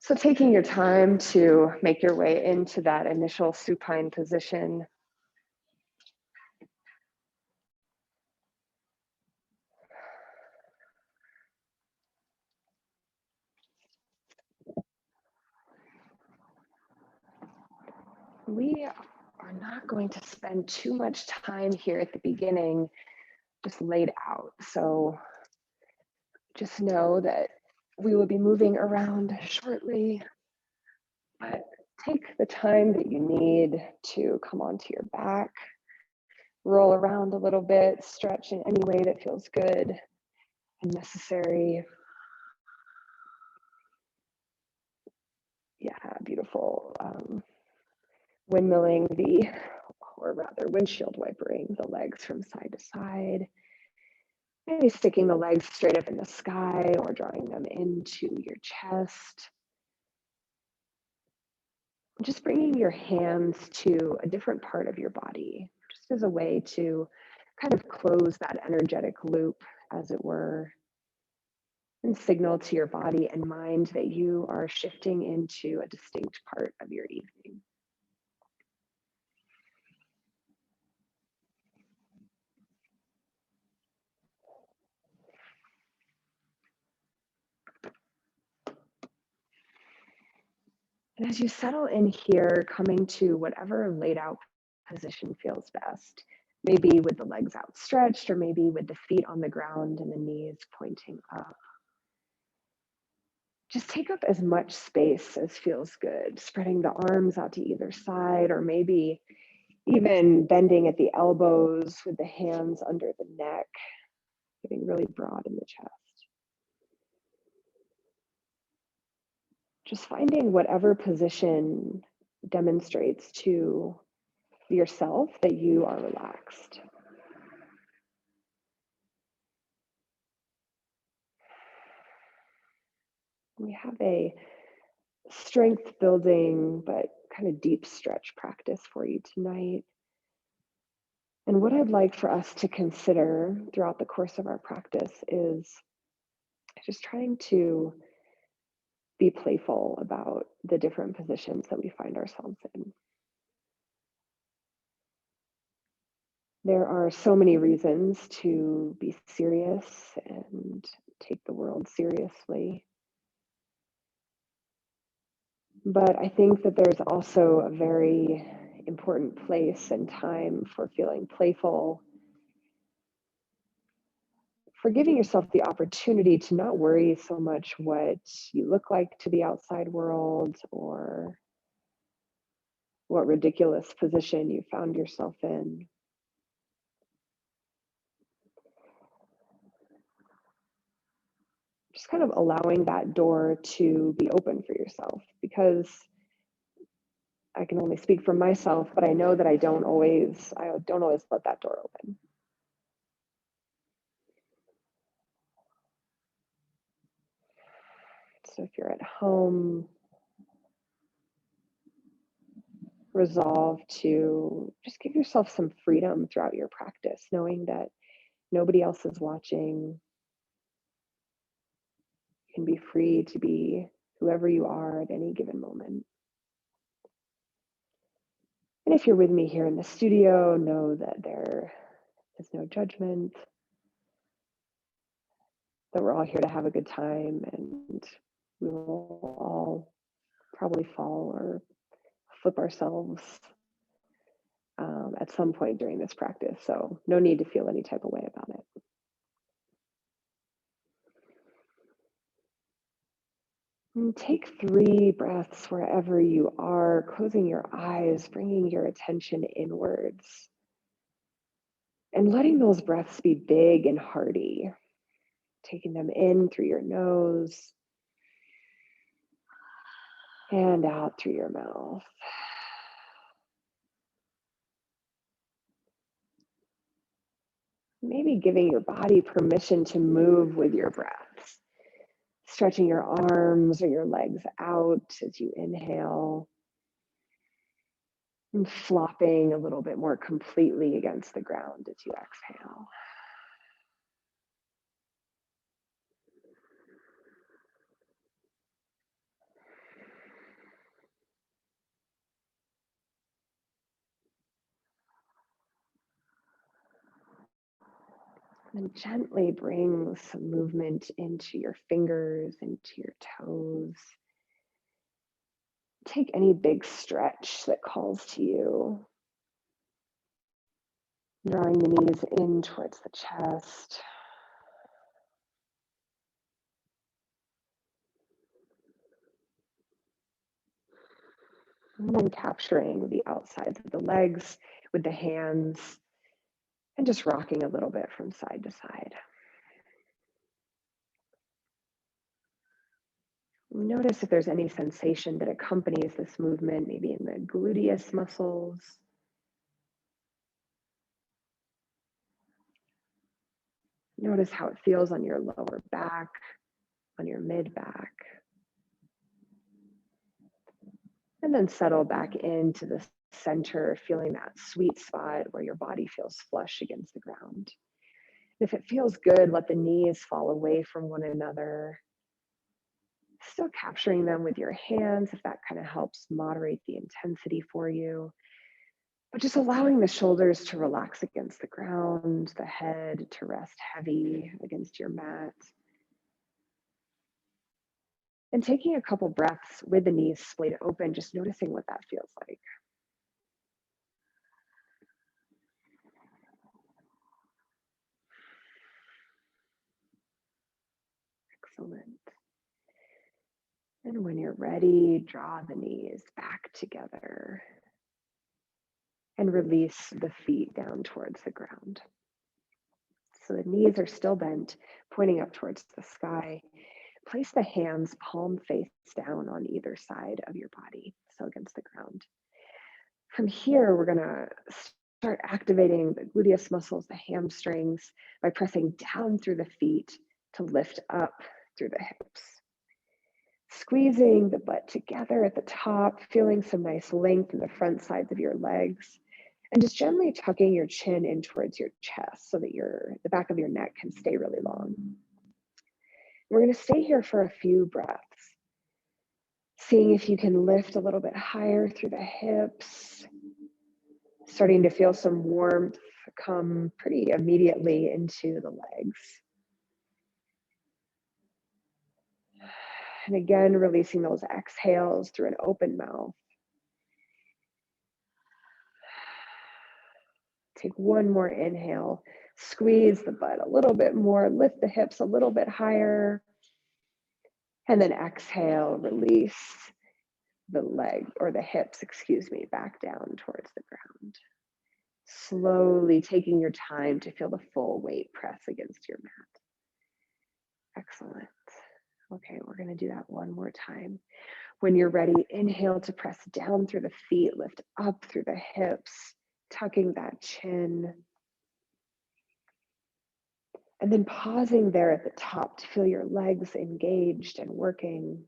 So taking your time to make your way into that initial supine position. We are not going to spend too much time here at the beginning, just laid out. So just know that we will be moving around shortly, but take the time that you need to come onto your back, roll around a little bit, stretch in any way that feels good and necessary. Yeah, beautiful. Windmilling or rather windshield wipering the legs from side to side. Maybe sticking the legs straight up in the sky or drawing them into your chest. Just bringing your hands to a different part of your body, just as a way to kind of close that energetic loop, as it were, and signal to your body and mind that you are shifting into a distinct part of your evening. And as you settle in here, coming to whatever laid out position feels best, maybe with the legs outstretched or maybe with the feet on the ground and the knees pointing up. Just take up as much space as feels good, spreading the arms out to either side, or maybe even bending at the elbows with the hands under the neck, getting really broad in the chest. Just finding whatever position demonstrates to yourself that you are relaxed. We have a strength building, but kind of deep stretch practice for you tonight. And what I'd like for us to consider throughout the course of our practice is just trying to be playful about the different positions that we find ourselves in. There are so many reasons to be serious and take the world seriously. But I think that there's also a very important place and time for feeling playful, for giving yourself the opportunity to not worry so much what you look like to the outside world or what ridiculous position you found yourself in. Just kind of allowing that door to be open for yourself, because I can only speak for myself, but I know that I don't always let that door open. So if you're at home, resolve to just give yourself some freedom throughout your practice, knowing that nobody else is watching. You can be free to be whoever you are at any given moment. And if you're with me here in the studio, know that there is no judgment, that we're all here to have a good time, and we will all probably fall or flip ourselves at some point during this practice. So no need to feel any type of way about it. And take 3 breaths wherever you are, closing your eyes, bringing your attention inwards, and letting those breaths be big and hearty, taking them in through your nose and out through your mouth. Maybe giving your body permission to move with your breaths, stretching your arms or your legs out as you inhale, and flopping a little bit more completely against the ground as you exhale. And gently bring some movement into your fingers, into your toes. Take any big stretch that calls to you. Drawing the knees in towards the chest. And then capturing the outsides of the legs with the hands and just rocking a little bit from side to side. Notice if there's any sensation that accompanies this movement, maybe in the gluteus muscles. Notice how it feels on your lower back, on your mid back. And then settle back into the center, feeling that sweet spot where your body feels flush against the ground. If it feels good, let the knees fall away from one another. Still capturing them with your hands if that kind of helps moderate the intensity for you. But just allowing the shoulders to relax against the ground, the head to rest heavy against your mat. And taking a couple breaths with the knees splayed open, just noticing what that feels like. Excellent. And when you're ready, draw the knees back together and release the feet down towards the ground. So the knees are still bent, pointing up towards the sky. Place the hands palm face down on either side of your body, so against the ground. From here, we're gonna start activating the gluteus muscles, the hamstrings, by pressing down through the feet to lift up through the hips. Squeezing the butt together at the top, feeling some nice length in the front sides of your legs, and just gently tucking your chin in towards your chest so that the back of your neck can stay really long. We're going to stay here for a few breaths, seeing if you can lift a little bit higher through the hips, starting to feel some warmth come pretty immediately into the legs. And again, releasing those exhales through an open mouth. Take one more inhale, squeeze the butt a little bit more, lift the hips a little bit higher, and then exhale, release the leg or the hips, back down towards the ground. Slowly taking your time to feel the full weight press against your mat. Excellent. Okay, we're going to do that one more time. When you're ready, inhale to press down through the feet, lift up through the hips, tucking that chin. And then pausing there at the top to feel your legs engaged and working.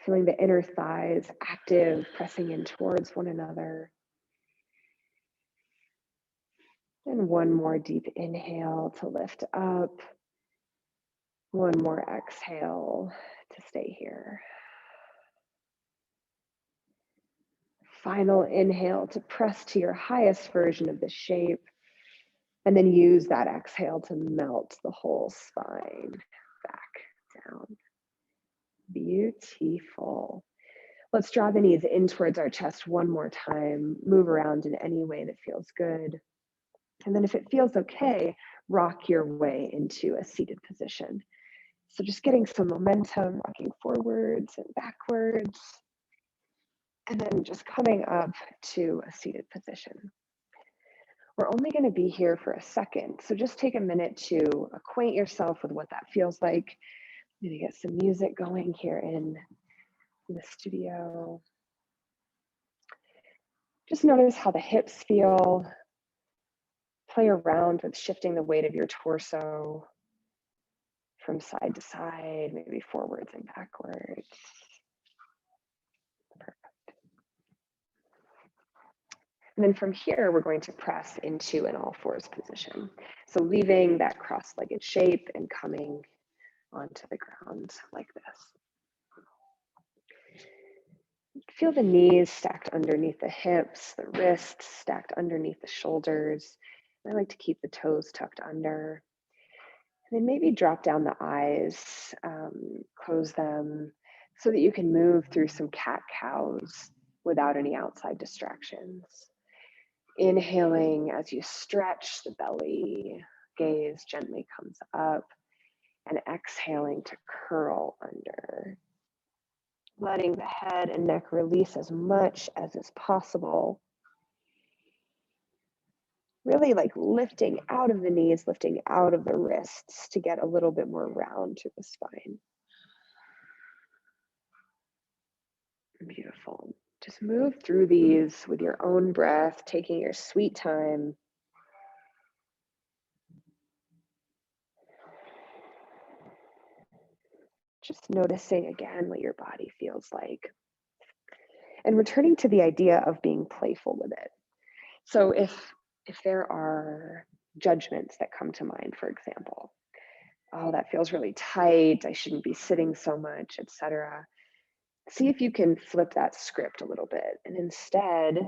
Feeling the inner thighs active, pressing in towards one another. And one more deep inhale to lift up. One more exhale to stay here. Final inhale to press to your highest version of the shape. And then use that exhale to melt the whole spine back down. Beautiful. Let's draw the knees in towards our chest one more time. Move around in any way that feels good. And then if it feels okay, rock your way into a seated position. So just getting some momentum, rocking forwards and backwards. And then just coming up to a seated position. We're only going to be here for a second. So just take a minute to acquaint yourself with what that feels like. Maybe get some music going here in the studio. Just notice how the hips feel. Play around with shifting the weight of your torso from side to side, maybe forwards and backwards. Perfect. And then from here, we're going to press into an all fours position. So leaving that cross-legged shape and coming onto the ground like this. Feel the knees stacked underneath the hips, the wrists stacked underneath the shoulders. I like to keep the toes tucked under. And then maybe drop down the eyes, close them so that you can move through some cat-cows without any outside distractions. Inhaling as you stretch the belly, gaze gently comes up, and exhaling to curl under. Letting the head and neck release as much as is possible. Really like lifting out of the knees, lifting out of the wrists to get a little bit more round to the spine. Beautiful. Just move through these with your own breath, taking your sweet time. Just noticing again what your body feels like. And returning to the idea of being playful with it. So if there are judgments that come to mind, for example, oh, that feels really tight, I shouldn't be sitting so much, etc. See if you can flip that script a little bit and instead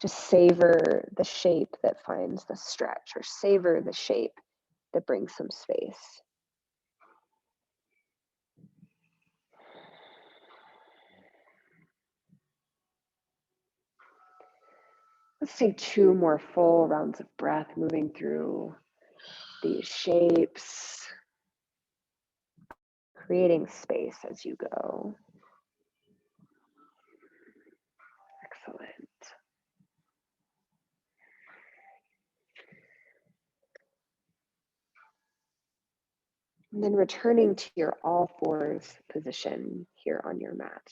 just savor the shape that finds the stretch, or savor the shape that brings some space. Let's take 2 more full rounds of breath, moving through these shapes, creating space as you go. Excellent. And then returning to your all fours position here on your mat.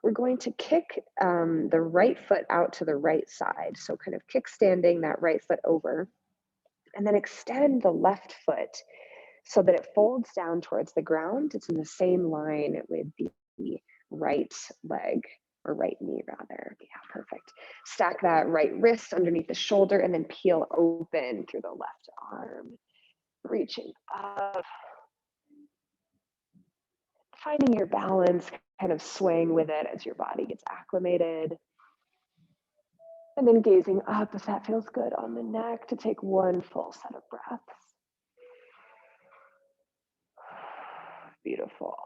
We're going to kick the right foot out to the right side. So kind of kickstanding that right foot over, and then extend the left foot so that it folds down towards the ground. It's in the same line with the right leg, or right knee rather. Yeah, perfect. Stack that right wrist underneath the shoulder and then peel open through the left arm. Reaching up. Finding your balance, kind of swaying with it as your body gets acclimated. And then gazing up if that feels good on the neck to take 1 full set of breaths. Beautiful.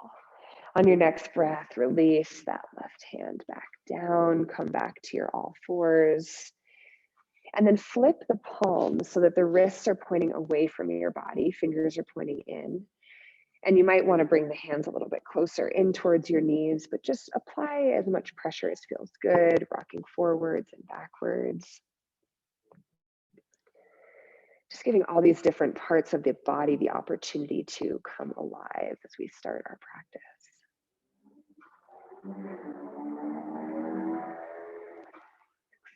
On your next breath, release that left hand back down, come back to your all fours, and then flip the palms so that the wrists are pointing away from your body, fingers are pointing in. And you might want to bring the hands a little bit closer in towards your knees, but just apply as much pressure as feels good, rocking forwards and backwards. Just giving all these different parts of the body the opportunity to come alive as we start our practice.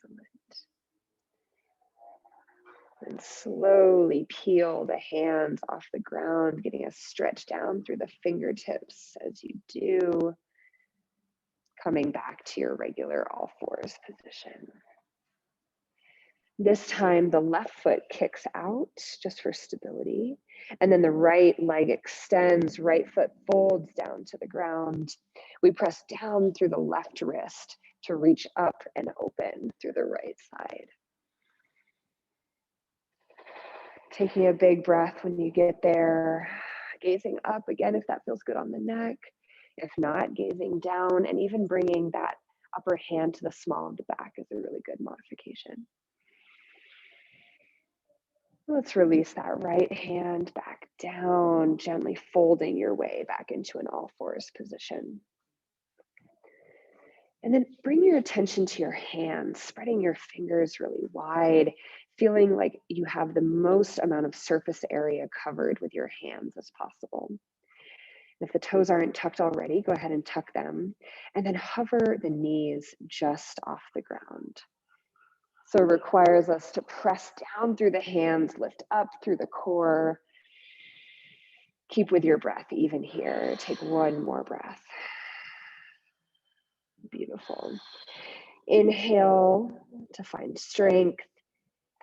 Excellent. And slowly peel the hands off the ground, getting a stretch down through the fingertips as you do. Coming back to your regular all fours position. This time the left foot kicks out just for stability, and then the right leg extends, right foot folds down to the ground. We press down through the left wrist to reach up and open through the right side. Taking a big breath when you get there, gazing up again if that feels good on the neck. If not, gazing down, and even bringing that upper hand to the small of the back is a really good modification. Let's release that right hand back down, gently folding your way back into an all fours position. And then bring your attention to your hands, spreading your fingers really wide, feeling like you have the most amount of surface area covered with your hands as possible. If the toes aren't tucked already, go ahead and tuck them, and then hover the knees just off the ground. So it requires us to press down through the hands, lift up through the core. Keep with your breath even here. Take 1 more breath. Beautiful. Inhale to find strength.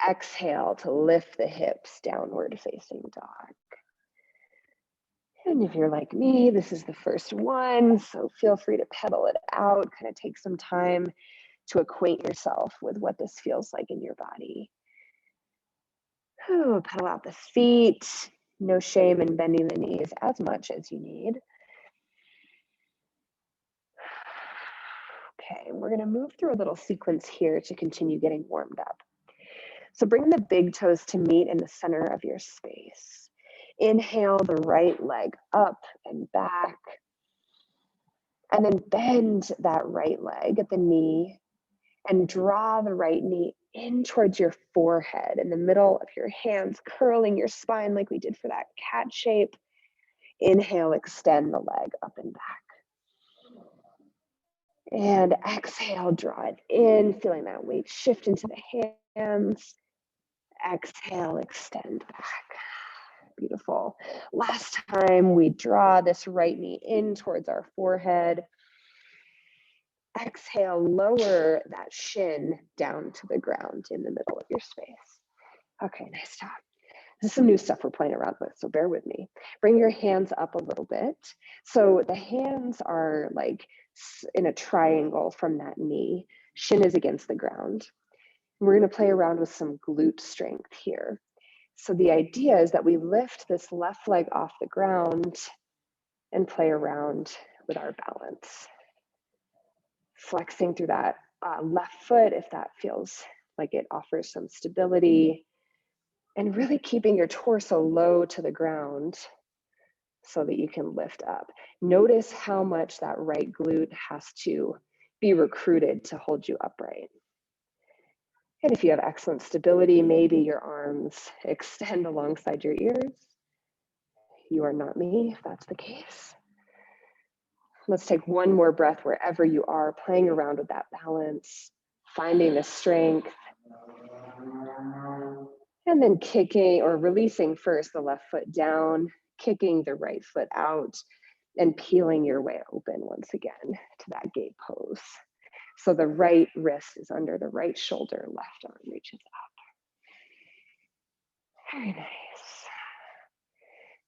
Exhale to lift the hips, downward facing dog. And if you're like me, this is the first one, so feel free to pedal it out, kind of take some time to acquaint yourself with what this feels like in your body. Pedal out the feet. No shame in bending the knees as much as you need. Okay, we're going to move through a little sequence here to continue getting warmed up. So bring the big toes to meet in the center of your space. Inhale the right leg up and back. And then bend that right leg at the knee and draw the right knee in towards your forehead in the middle of your hands, curling your spine like we did for that cat shape. Inhale, extend the leg up and back. And exhale, draw it in, feeling that weight shift into the hands. Exhale, extend back. Beautiful. Last time, we draw this right knee in towards our forehead. Exhale, lower that shin down to the ground in the middle of your space. Okay, nice job. This is some new stuff we're playing around with, so bear with me. Bring your hands up a little bit. So the hands are like in a triangle from that knee. Shin is against the ground. We're going to play around with some glute strength here. So the idea is that we lift this left leg off the ground and play around with our balance. Flexing through that left foot if that feels like it offers some stability, and really keeping your torso low to the ground so that you can lift up. Notice how much that right glute has to be recruited to hold you upright. And if you have excellent stability, maybe your arms extend alongside your ears. You are not me if that's the case. Let's take one more breath wherever you are, playing around with that balance, finding the strength, and then kicking or releasing first the left foot down, kicking the right foot out, and peeling your way open once again to that gate pose. So the right wrist is under the right shoulder, left arm reaches up. Very nice.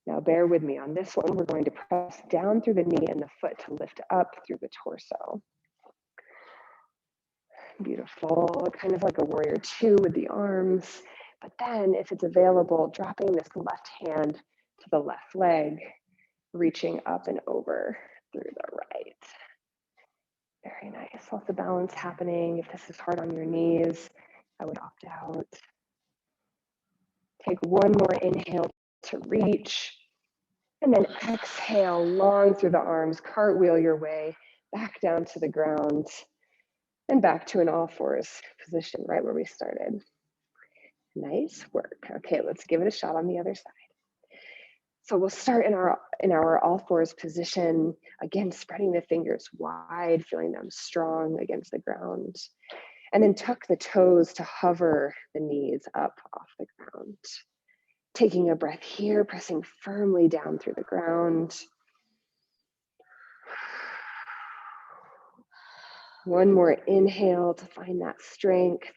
Now bear with me on this one. We're going to press down through the knee and the foot to lift up through the torso. Beautiful, kind of like a warrior two with the arms. But then if it's available, dropping this left hand to the left leg, reaching up and over through the right. Very nice. Lots of balance happening. If this is hard on your knees, I would opt out. Take one more inhale to reach. And then exhale, long through the arms, cartwheel your way back down to the ground and back to an all fours position, right where we started. Nice work. Okay, let's give it a shot on the other side. So we'll start in our all fours position, again, spreading the fingers wide, feeling them strong against the ground. And then tuck the toes to hover the knees up off the ground. Taking a breath here, pressing firmly down through the ground. One more inhale to find that strength,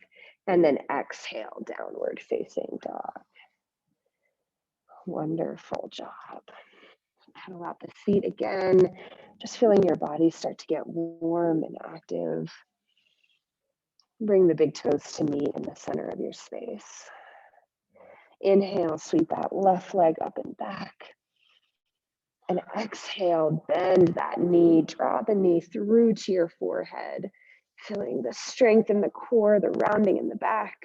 and then exhale, downward facing dog. Wonderful job. Pedal out the feet again, just feeling your body start to get warm and active. Bring the big toes to meet in the center of your space. Inhale, sweep that left leg up and back. And exhale, bend that knee, draw the knee through to your forehead, feeling the strength in the core, the rounding in the back.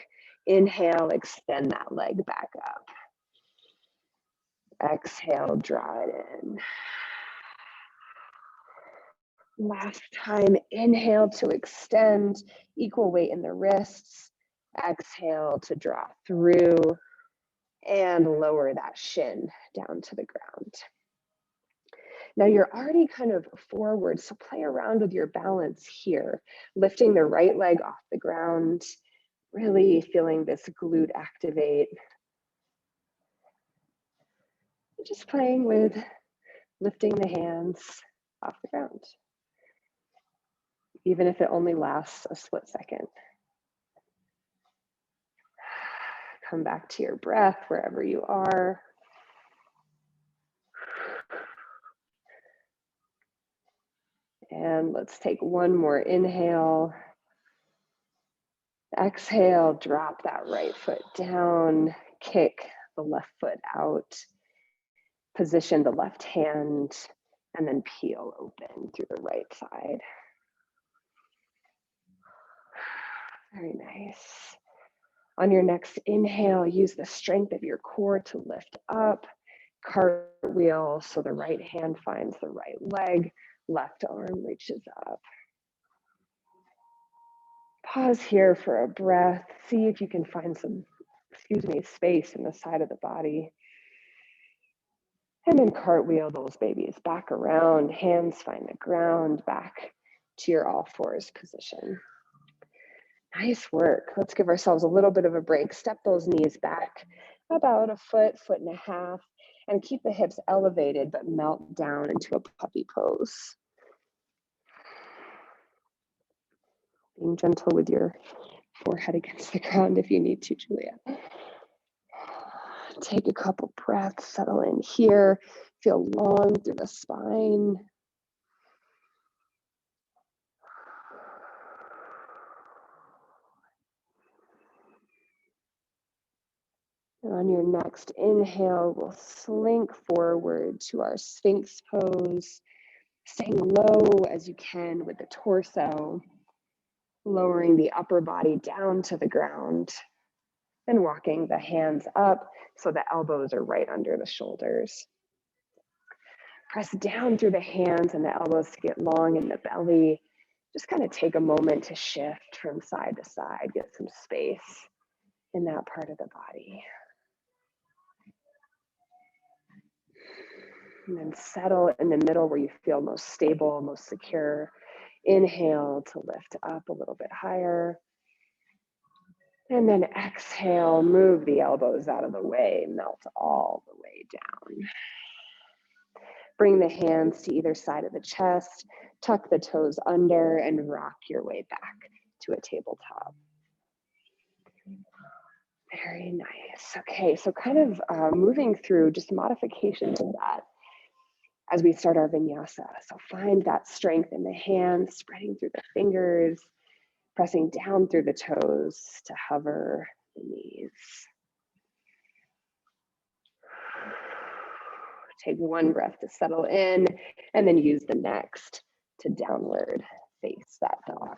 Inhale, extend that leg back up. Exhale, draw it in. Last time, inhale to extend, equal weight in the wrists. Exhale to draw through and lower that shin down to the ground. Now you're already kind of forward, so play around with your balance here, lifting the right leg off the ground, really feeling this glute activate. Just playing with lifting the hands off the ground, even if it only lasts a split second. Come back to your breath wherever you are. And let's take one more inhale. Exhale, drop that right foot down, kick the left foot out, position the left hand, and then peel open through the right side. Very nice. On your next inhale, use the strength of your core to lift up. Cartwheel, so the right hand finds the right leg, left arm reaches up. Pause here for a breath. See if you can find some, space in the side of the body. And then cartwheel those babies back around, hands find the ground, back to your all fours position. Nice work. Let's give ourselves a little bit of a break. Step those knees back about a foot, foot and a half, and keep the hips elevated, but melt down into a puppy pose. Being gentle with your forehead against the ground if you need to, Julia. Take a couple breaths, settle in here. Feel long through the spine. And on your next inhale, we'll slink forward to our Sphinx pose, staying low as you can with the torso, lowering the upper body down to the ground, and walking the hands up so the elbows are right under the shoulders. Press down through the hands and the elbows to get long in the belly. Just kind of take a moment to shift from side to side, get some space in that part of the body. And then settle in the middle where you feel most stable, most secure. Inhale to lift up a little bit higher. And then exhale, move the elbows out of the way, melt all the way down. Bring the hands to either side of the chest, tuck the toes under, and rock your way back to a tabletop. Very nice. Okay, so kind of moving through just modifications of that as we start our vinyasa. So find that strength in the hands, spreading through the fingers, pressing down through the toes to hover the knees. Take one breath to settle in, and then use the next to downward face that dog.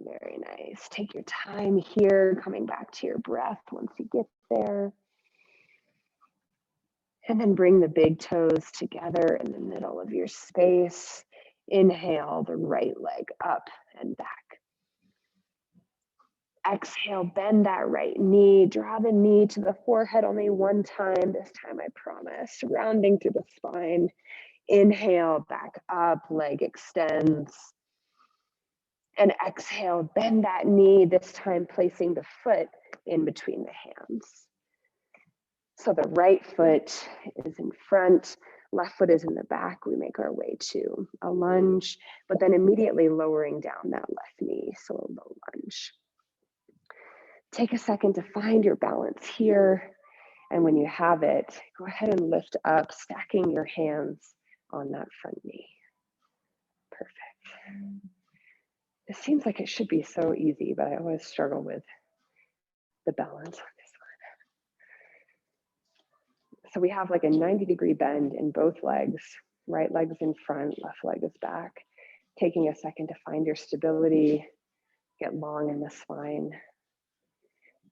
Very nice. Take your time here, coming back to your breath once you get there. And then bring the big toes together in the middle of your space. Inhale the right leg up and back. Exhale, bend that right knee. Draw the knee to the forehead only one time. This time, I promise. Rounding through the spine. Inhale, back up, leg extends. And exhale, bend that knee, this time placing the foot in between the hands. So the right foot is in front, left foot is in the back. We make our way to a lunge, but then immediately lowering down that left knee, so a low lunge. Take a second to find your balance here. And when you have it, go ahead and lift up, stacking your hands on that front knee. Perfect. It seems like it should be so easy, but I always struggle with the balance on this one. So we have like a 90-degree bend in both legs. Right leg's in front, left leg is back. Taking a second to find your stability, get long in the spine.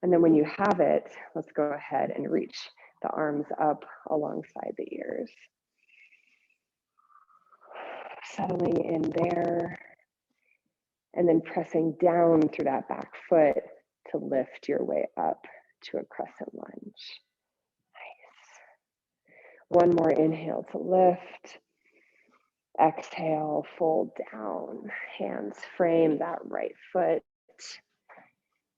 And then when you have it, let's go ahead and reach the arms up alongside the ears. Settling in there, and then pressing down through that back foot to lift your way up to a crescent lunge. Nice. One more inhale to lift. Exhale, fold down. Hands frame that right foot.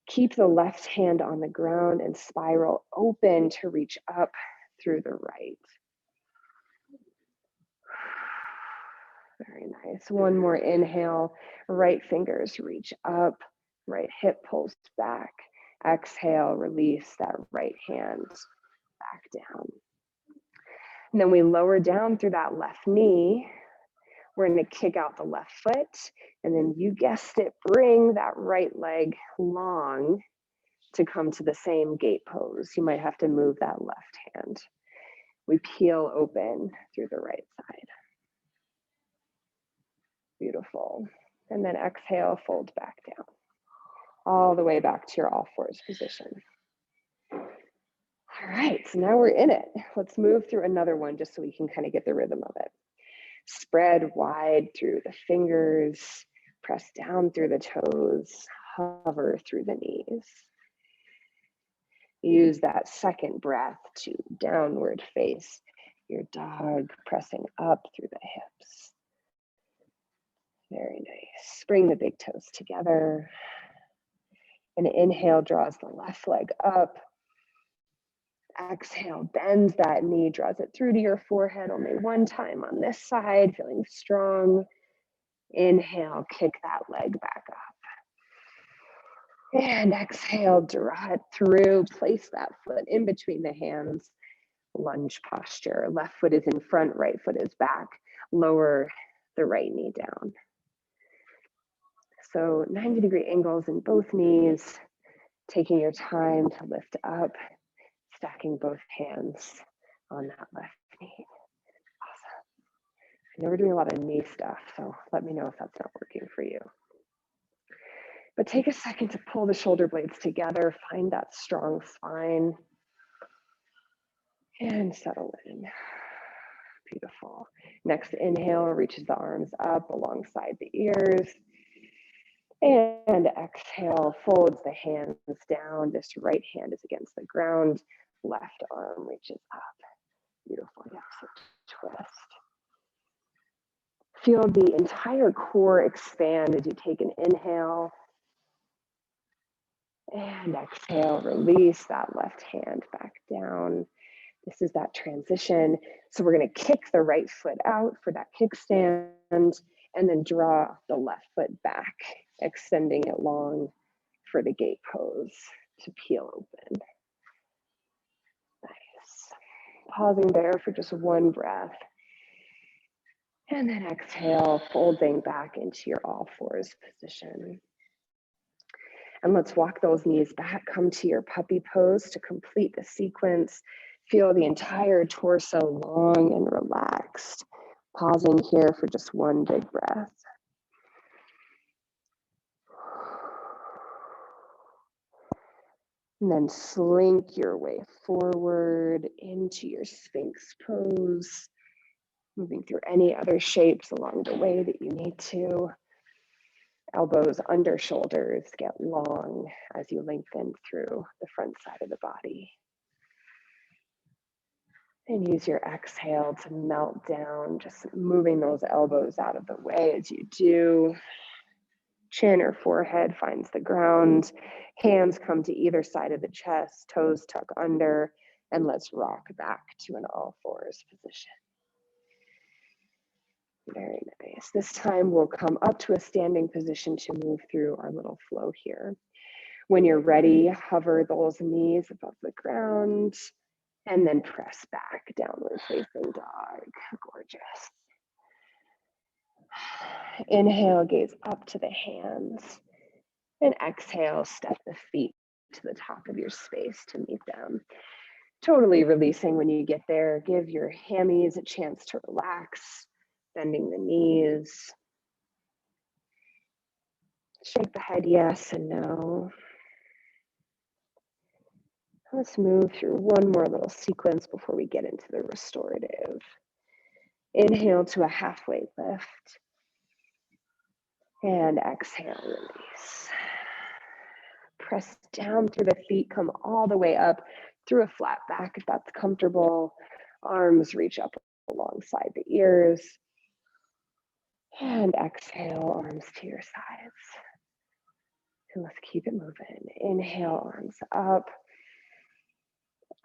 Keep the left hand on the ground and spiral open to reach up through the right. Very nice. One more inhale. Right fingers reach up. Right hip pulls back. Exhale, release that right hand back down. And then we lower down through that left knee. We're going to kick out the left foot, and then you guessed it, bring that right leg long to come to the same gate pose. You might have to move that left hand. We peel open through the right side. Beautiful. And then exhale, fold back down, all the way back to your all fours position. All right, so now we're in it. Let's move through another one just so we can kind of get the rhythm of it. Spread wide through the fingers, press down through the toes, hover through the knees. Use that second breath to downward face your dog, pressing up through the hips. Very nice. Bring the big toes together. And inhale, draws the left leg up. Exhale, bends that knee, draws it through to your forehead. Only one time on this side, feeling strong. Inhale, kick that leg back up. And exhale, draw it through. Place that foot in between the hands. Lunge posture. Left foot is in front, right foot is back. Lower the right knee down. So 90-degree angles in both knees. Taking your time to lift up. Stacking both hands on that left knee. Awesome. I know we're doing a lot of knee stuff, so let me know if that's not working for you. But take a second to pull the shoulder blades together, find that strong spine, and settle in. Beautiful. Next inhale, reaches the arms up alongside the ears. And exhale, folds the hands down. This right hand is against the ground. Left arm reaches up. Beautiful. Yes, twist. Feel the entire core expand as you take an inhale. And exhale, release that left hand back down. This is that transition. So we're going to kick the right foot out for that kickstand and then draw the left foot back, extending it long for the gate pose to peel open. Nice. Pausing there for just one breath. And then exhale, folding back into your all fours position. And let's walk those knees back, come to your puppy pose to complete the sequence. Feel the entire torso long and relaxed. Pausing here for just one big breath. And then slink your way forward into your Sphinx pose. Moving through any other shapes along the way that you need to. Elbows under shoulders get long as you lengthen through the front side of the body. And use your exhale to melt down, just moving those elbows out of the way as you do. Chin or forehead finds the ground. Hands come to either side of the chest, toes tuck under, and let's rock back to an all fours position. Very nice. This time we'll come up to a standing position to move through our little flow here. When you're ready, hover those knees above the ground and then press back, downward facing dog. Gorgeous. Inhale, gaze up to the hands, and exhale, step the feet to the top of your space to meet them. Totally releasing when you get there. Give your hammies a chance to relax. Bending the knees. Shake the head yes and no. Let's move through one more little sequence before we get into the restorative. Inhale to a halfway lift. And exhale, release. Press down through the feet, come all the way up through a flat back if that's comfortable. Arms reach up alongside the ears. And exhale, arms to your sides. And let's keep it moving. Inhale, arms up.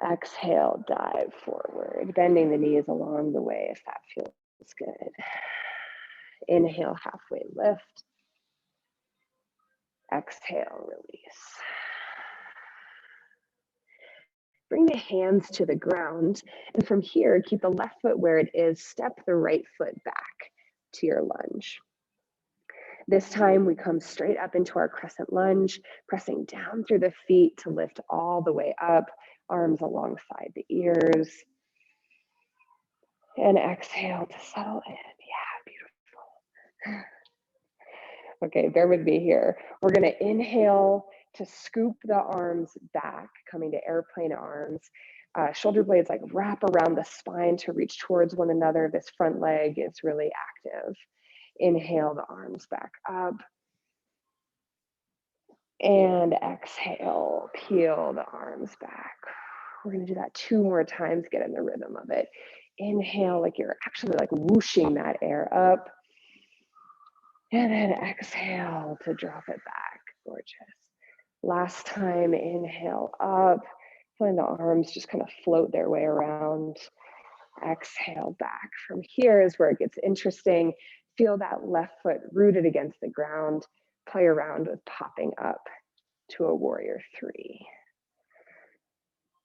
Exhale, dive forward, bending the knees along the way if that feels good. Inhale, halfway lift. Exhale, release. Bring the hands to the ground. And from here, keep the left foot where it is. Step the right foot back. to your lunge. This time we come straight up into our crescent lunge, pressing down through the feet to lift all the way up, arms alongside the ears. And exhale to settle in. Yeah, beautiful. Okay, bear with me here. We're gonna inhale to scoop the arms back, coming to airplane arms. Shoulder blades like wrap around the spine to reach towards one another. This front leg is really active. Inhale the arms back up. And exhale, peel the arms back. We're gonna do that 2 more times, get in the rhythm of it. Inhale, like you're actually like whooshing that air up. And then exhale to drop it back. Gorgeous. Last time, inhale up, feeling the arms just kind of float their way around. Exhale back. From here is where it gets interesting. Feel that left foot rooted against the ground. Play around with popping up to a warrior 3.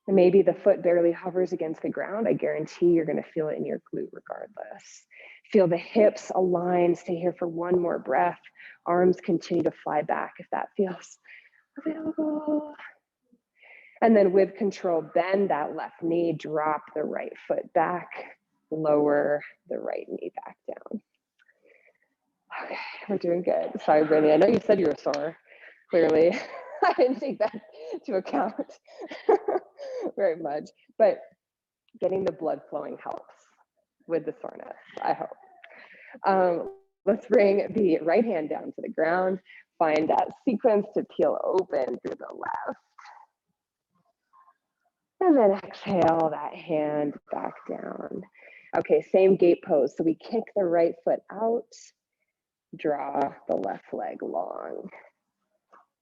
And maybe the foot barely hovers against the ground. I guarantee you're going to feel it in your glute regardless. Feel the hips align. Stay here for 1 more breath. Arms continue to fly back if that feels available. And then with control, bend that left knee, drop the right foot back, lower the right knee back down. Okay, we're doing good. Sorry, Brittany, I know you said you were sore, clearly. I didn't take that into account very much, but getting the blood flowing helps with the soreness, I hope. Let's bring the right hand down to the ground. Find that sequence to peel open through the left. And then exhale that hand back down. Okay, same gate pose. So we kick the right foot out, draw the left leg long.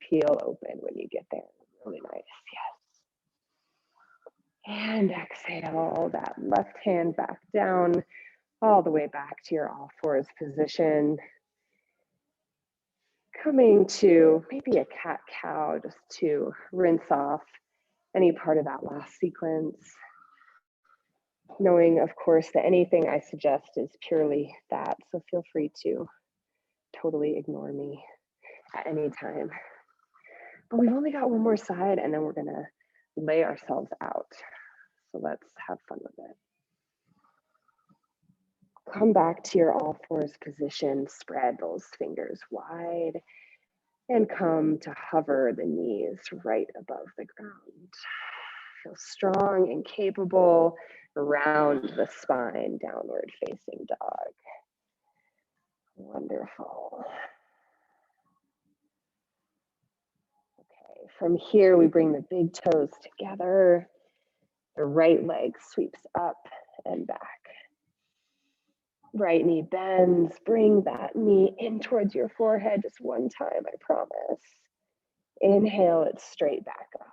Peel open when you get there. Really nice, yes. And exhale that left hand back down, all the way back to your all fours position. Coming to maybe a cat-cow just to rinse off any part of that last sequence. Knowing, of course, that anything I suggest is purely that, so feel free to totally ignore me at any time. But we've only got 1 more side, and then we're gonna lay ourselves out. So let's have fun with it. Come back to your all fours position, spread those fingers wide, and come to hover the knees right above the ground. Feel strong and capable. Round the spine, downward facing dog. Wonderful. Okay, from here we bring the big toes together. The right leg sweeps up and back. Right knee bends, bring that knee in towards your forehead just 1 time, I promise. Inhale it straight back up.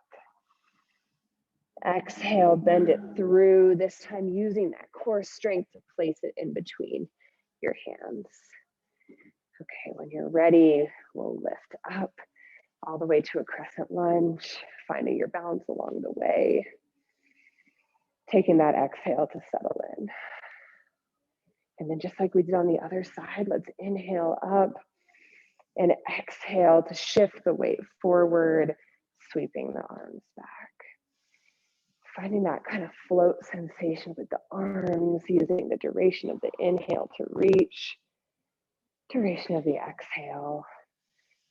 Exhale, bend it through, this time using that core strength to place it in between your hands. Okay, when you're ready, we'll lift up all the way to a crescent lunge, finding your balance along the way. Taking that exhale to settle in. And then just like we did on the other side, let's inhale up and exhale to shift the weight forward, sweeping the arms back. Finding that kind of float sensation with the arms, using the duration of the inhale to reach, duration of the exhale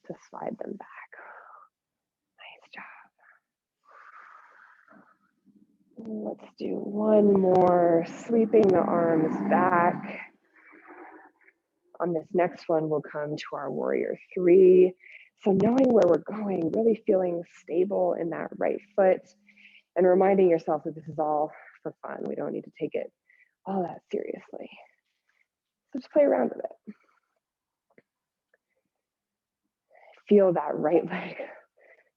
to slide them back. Nice job. Let's do 1 more, sweeping the arms back. On this next one, we'll come to our warrior 3. So knowing where we're going, really feeling stable in that right foot, and reminding yourself that this is all for fun. We don't need to take it all that seriously. So just play around with it. Feel that right leg.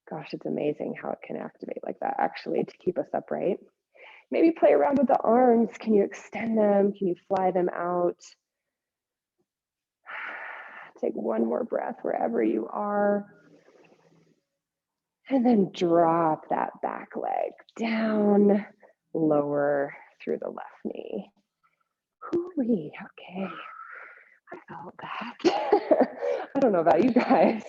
Gosh, it's amazing how it can activate like that actually to keep us upright. Maybe play around with the arms. Can you extend them? Can you fly them out? Take 1 more breath wherever you are. And then drop that back leg down, lower through the left knee. Hoo-wee, okay. I felt that. I don't know about you guys,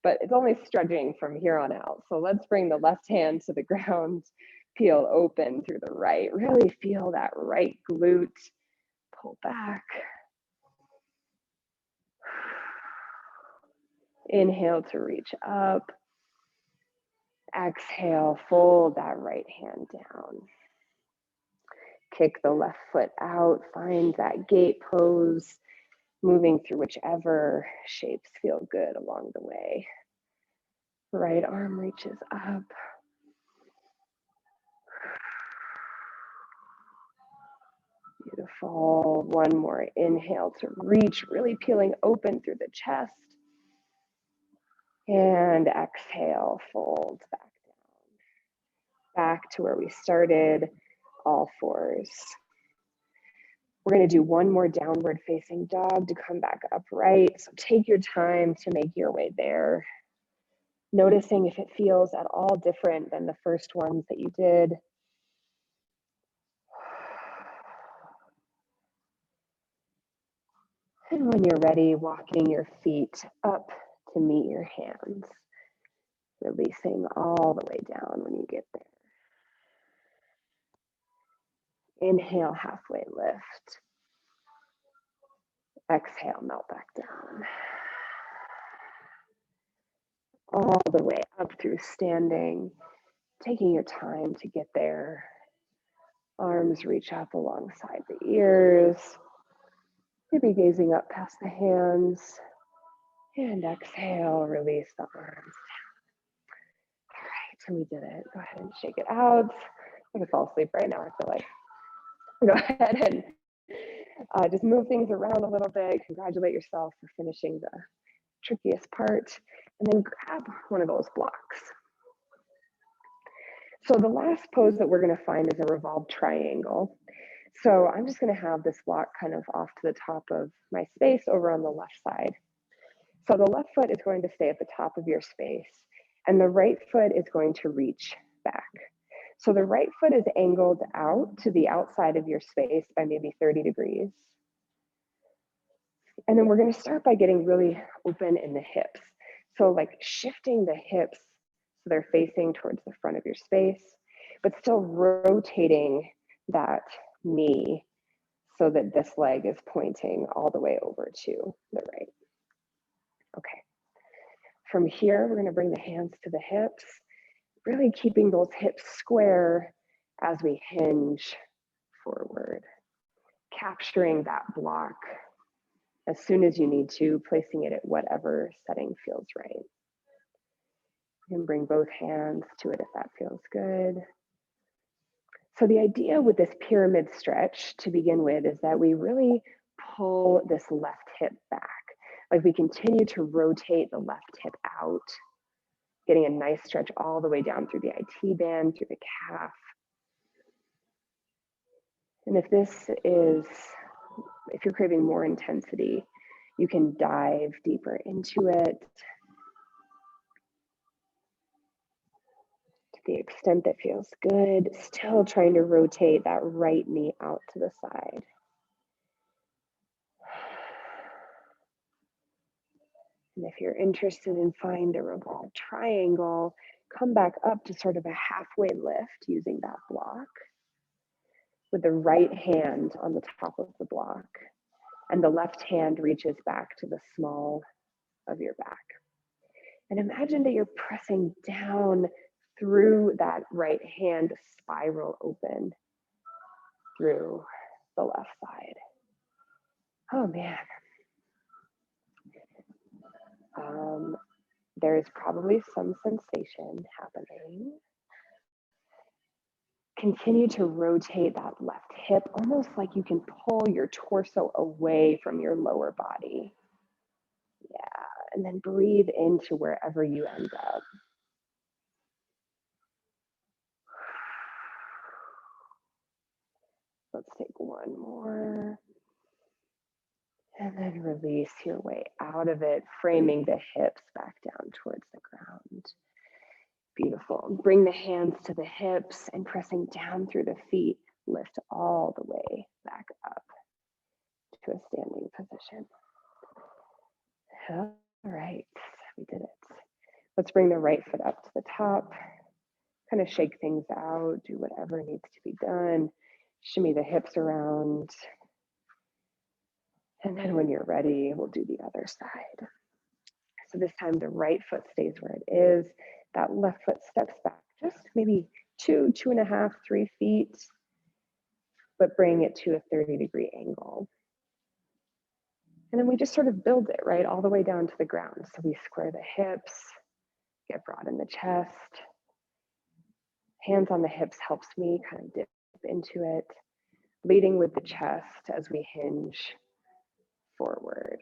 but it's only stretching from here on out. So let's bring the left hand to the ground, peel open through the right. Really feel that right glute. Pull back. Inhale to reach up. Exhale, fold that right hand down. Kick the left foot out. Find that gate pose, moving through whichever shapes feel good along the way. Right arm reaches up. Beautiful. One more inhale to reach, really peeling open through the chest. And exhale, fold back down. Back to where we started, all fours. We're going to do one more downward facing dog to come back upright. So take your time to make your way there. Noticing if it feels at all different than the first ones that you did. And when you're ready, walking your feet up to meet your hands. Releasing all the way down when you get there. Inhale, halfway lift. Exhale, melt back down. All the way up through standing, taking your time to get there. Arms reach up alongside the ears. Maybe gazing up past the hands. And exhale, release the arms. All right, so we did it. Go ahead and shake it out. I could fall asleep right now, I feel like. Go ahead and just move things around a little bit. Congratulate yourself for finishing the trickiest part. And then grab one of those blocks. So the last pose that we're going to find is a revolved triangle. So I'm just going to have this block kind of off to the top of my space over on the left side. So the left foot is going to stay at the top of your space, and the right foot is going to reach back. So the right foot is angled out to the outside of your space by maybe 30 degrees. And then we're going to start by getting really open in the hips. So like shifting the hips so they're facing towards the front of your space, but still rotating that knee so that this leg is pointing all the way over to the right. Okay. From here, we're going to bring the hands to the hips, really keeping those hips square as we hinge forward, capturing that block as soon as you need to, placing it at whatever setting feels right. You can bring both hands to it if that feels good. So the idea with this pyramid stretch to begin with is that we really pull this left hip back. Like we continue to rotate the left hip out, getting a nice stretch all the way down through the IT band, through the calf. And if you're craving more intensity, you can dive deeper into it to the extent that feels good, still trying to rotate that right knee out to the side. And if you're interested in finding the revolved triangle, come back up to sort of a halfway lift using that block with the right hand on the top of the block, and the left hand reaches back to the small of your back. And imagine that you're pressing down through that right hand, spiral open through the left side. Oh man. There's probably some sensation happening. Continue to rotate that left hip, almost like you can pull your torso away from your lower body. Yeah, and then breathe into wherever you end up. Let's take one more. And then release your way out of it, framing the hips back down towards the ground. Beautiful. Bring the hands to the hips and pressing down through the feet, lift all the way back up to to a standing position. All right, we did it. Let's bring the right foot up to the top, kind of shake things out, do whatever needs to be done, shimmy the hips around. And then when you're ready, we'll do the other side. So this time the right foot stays where it is. That left foot steps back just maybe 2.5, 3 feet, but bring it to a 30-degree angle. And then we just sort of build it, right, all the way down to the ground. So we square the hips, get broad in the chest. Hands on the hips helps me kind of dip into it, leading with the chest as we hinge forward.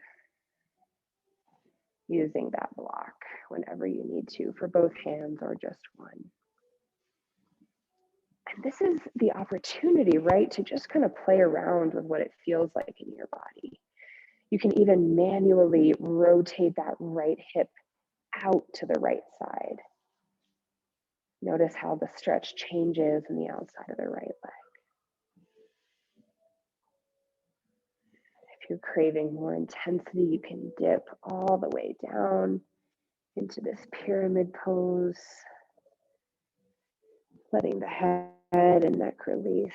Using that block whenever you need to for both hands or just one. And this is the opportunity, right, to just kind of play around with what it feels like in your body. You can even manually rotate that right hip out to the right side. Notice how the stretch changes in the outside of the right leg. If you're craving more intensity, you can dip all the way down into this pyramid pose, letting the head and neck release.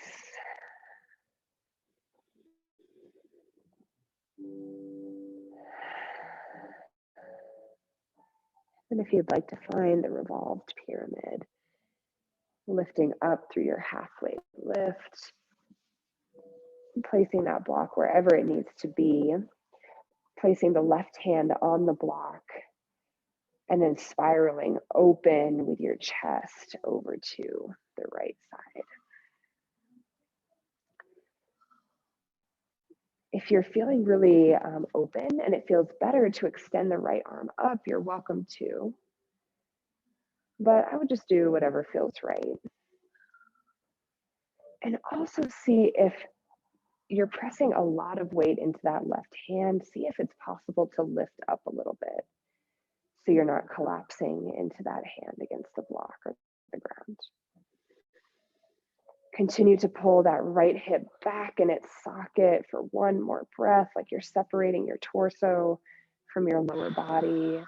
And if you'd like to find the revolved pyramid, lifting up through your halfway lift, placing that block wherever it needs to be, placing the left hand on the block, and then spiraling open with your chest over to the right side. If you're feeling really open and it feels better to extend the right arm up, you're welcome to. But I would just do whatever feels right. And also see if you're pressing a lot of weight into that left hand, see if it's possible to lift up a little bit so you're not collapsing into that hand against the block or the ground. Continue to pull that right hip back in its socket for one more breath, like you're separating your torso from your lower body.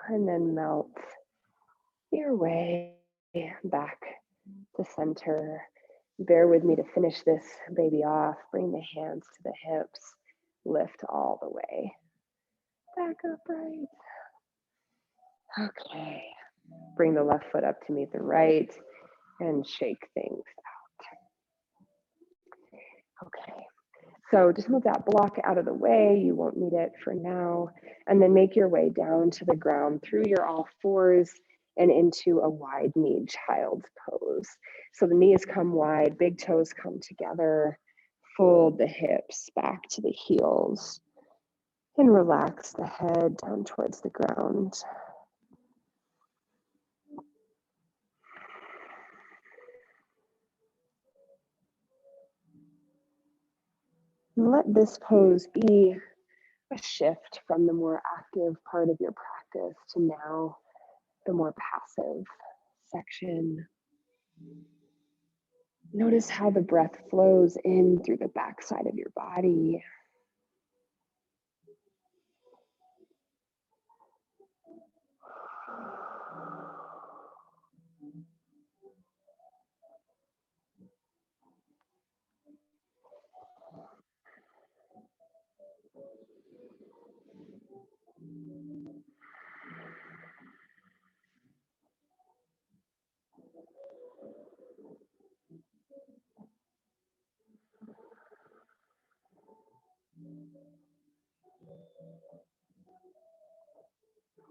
And then melt your way back to center. Bear with me to finish this baby off. Bring the hands to the hips. Lift all the way back upright. Okay. Bring the left foot up to meet the right and shake things out. Okay. So just move that block out of the way. You won't need it for now. And then make your way down to the ground through your all fours and into a wide knee child's pose. So the knees come wide, big toes come together. Fold the hips back to the heels and relax the head down towards the ground. And let this pose be a shift from the more active part of your practice to now the more passive section. Notice how the breath flows in through the backside of your body.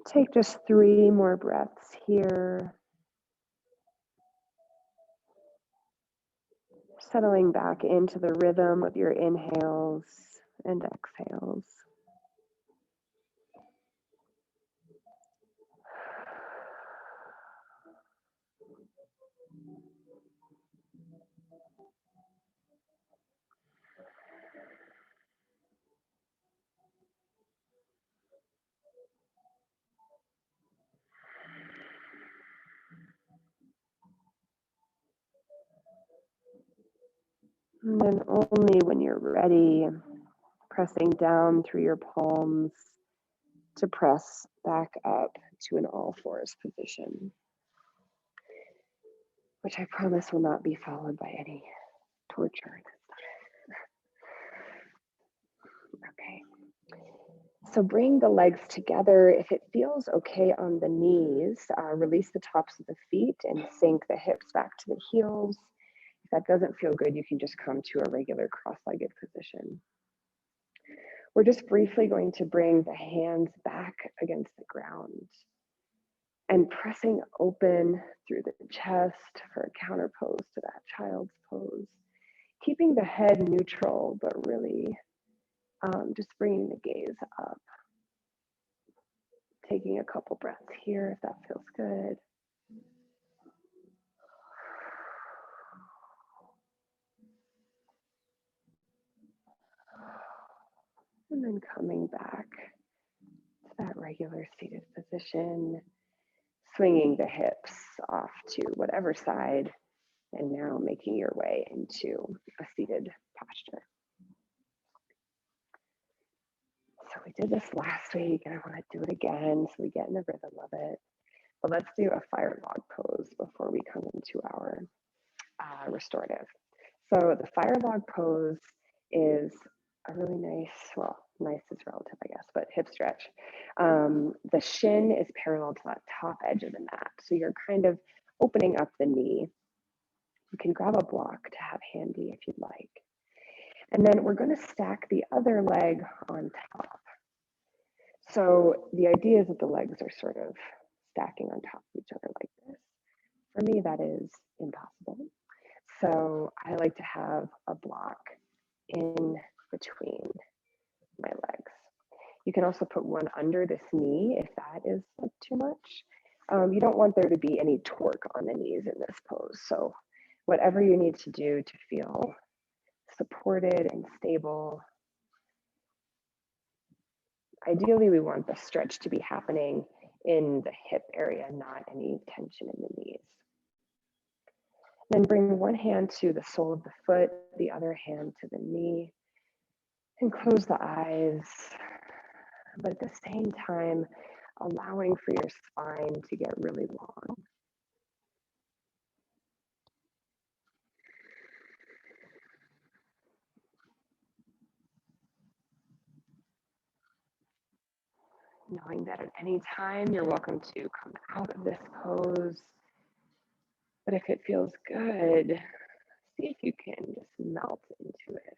Take just 3 more breaths here. Settling back into the rhythm of your inhales and exhales. And then only when you're ready, pressing down through your palms to press back up to an all fours position, which I promise will not be followed by any torture. Okay. So bring the legs together. If it feels okay on the knees, release the tops of the feet and sink the hips back to the heels. If that doesn't feel good, you can just come to a regular cross-legged position. We're just briefly going to bring the hands back against the ground and pressing open through the chest for a counter pose to that child's pose. Keeping the head neutral, but really just bringing the gaze up. Taking a couple breaths here if that feels good. And then coming back to that regular seated position, swinging the hips off to whatever side, and now making your way into a seated posture. So we did this last week, and I want to do it again so we get in the rhythm of it. But let's do a fire log pose before we come into our restorative. So the fire log pose is a really nice, well, nice is relative, I guess, but hip stretch. The shin is parallel to that top edge of the mat. So you're kind of opening up the knee. You can grab a block to have handy if you'd like. And then we're going to stack the other leg on top. So the idea is that the legs are sort of stacking on top of each other like this. For me, that is impossible. So I like to have a block in between my legs. You can also put one under this knee if that is too much. You don't want there to be any torque on the knees in this pose. So whatever you need to do to feel supported and stable. Ideally, we want the stretch to be happening in the hip area, not any tension in the knees. Then bring one hand to the sole of the foot, the other hand to the knee, and close the eyes. But at the same time, allowing for your spine to get really long. Knowing that at any time you're welcome to come out of this pose. But if it feels good, see if you can just melt into it.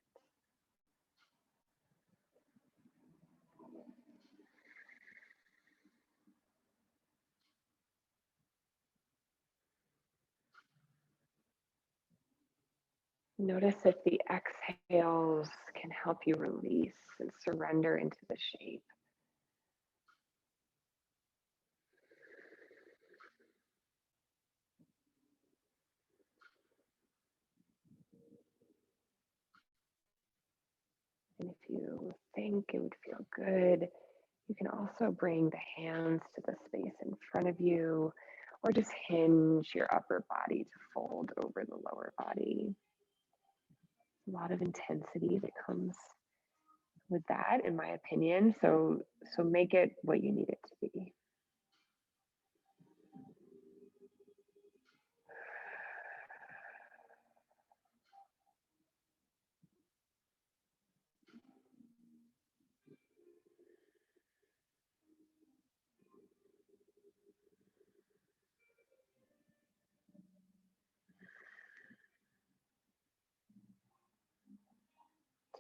Notice if the exhales can help you release and surrender into the shape. And if you think it would feel good, you can also bring the hands to the space in front of you, or just hinge your upper body to fold over the lower body. A lot of intensity that comes with that, in my opinion. So make it what you need it to be.